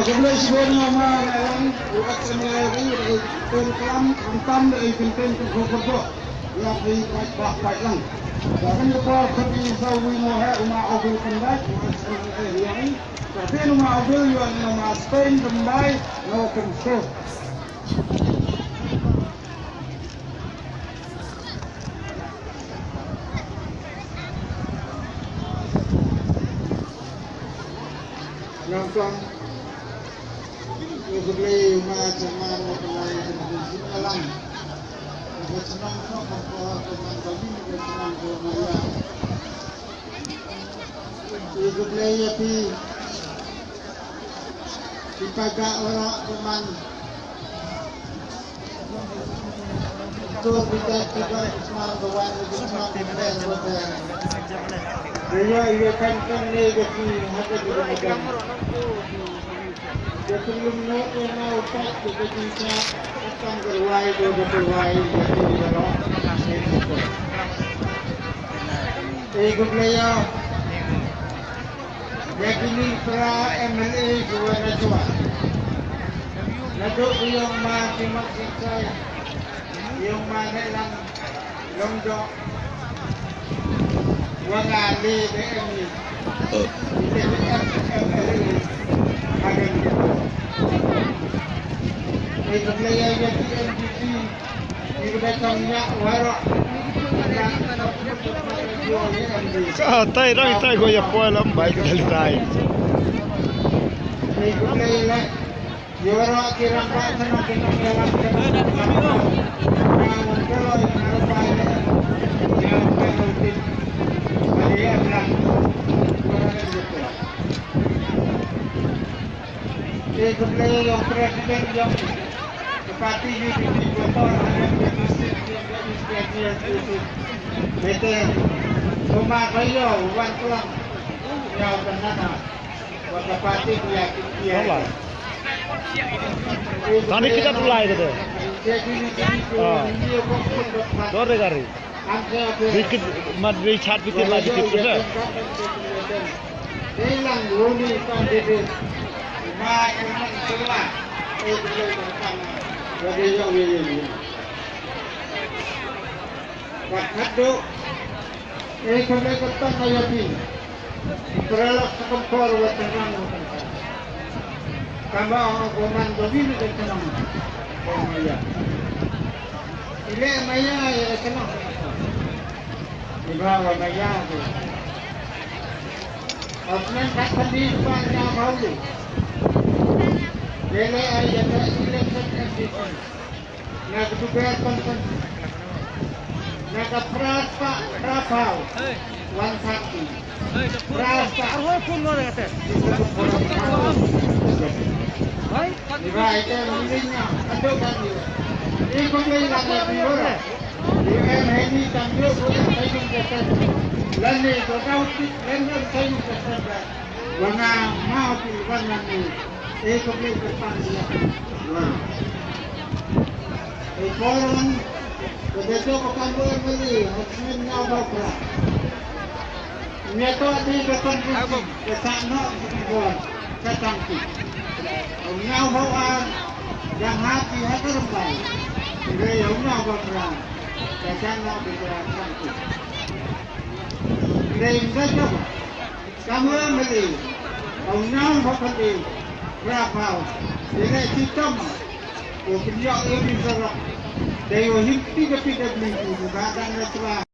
Sebelah sebenarnya malam buat sendiri kelam hantam dari pintu kerbau yang di baik lang. Jangan lupa pergi sawi moha rumah abul kembali yang tapi rumah abul yang rumah Spain kembali no konsol. Nonton beli macam mana di alam. Kita senang dengan kami, kita senang dengan itu beli api. Kita gak orang teman. Itu kita senang kawan, kita senang dengan Ia kan negasi hati kita. Sebelum nak utak kita bisa akan berwai berwai jadi kalau ikut beliau jadi ni para MLA juga najwa naduk yang makin saya yang mana lang longjo wang ali ini itu beliau jadi MPP itu datangnya warak tay tay goya polam baik dal tay itu beliau warak kirang pak senang kita dalam itu beliau yang presiden yang parti UDP Bogor yang masih itu rumah beliau wan pulang yang benar pada parti dia tadi kita mulai gitu dore gari dikit madri chat bikin lagi gitu ya hilang luni kandidat ma yang semua itu jadi yang ini waktu kami kata ayati beralak sekumpul watangan kama orang begini dan senang maya ile maya ya senang dibawa maya tu apnan tak sendiri banyak malu Dele ayat election condition. Nak dugaan konsen. Nak prasa rapau. Wan sakti. Prasa. arwah pun luar kata Hai, dibaik ini aduh kan dia. Ini kembali lagi dia. Dia ini tampil boleh saya kata. Lalu kau lalu saya kata. Wana mau wana ni. Eko beli berpandang, ekoran, begitu bukan boleh beli, harusnya nyawa berat. Ini tu ada berkontribusi, kesana buat ketangki. Nyawa yang hati rendah, dia nyawa berat, kesana buat ketangki. Dia ingat apa? Kamu beli, nyawa beli. Berapa? Ini hitam. Opinion ini berapa? Dewa hitam tidak beli. Bukan ada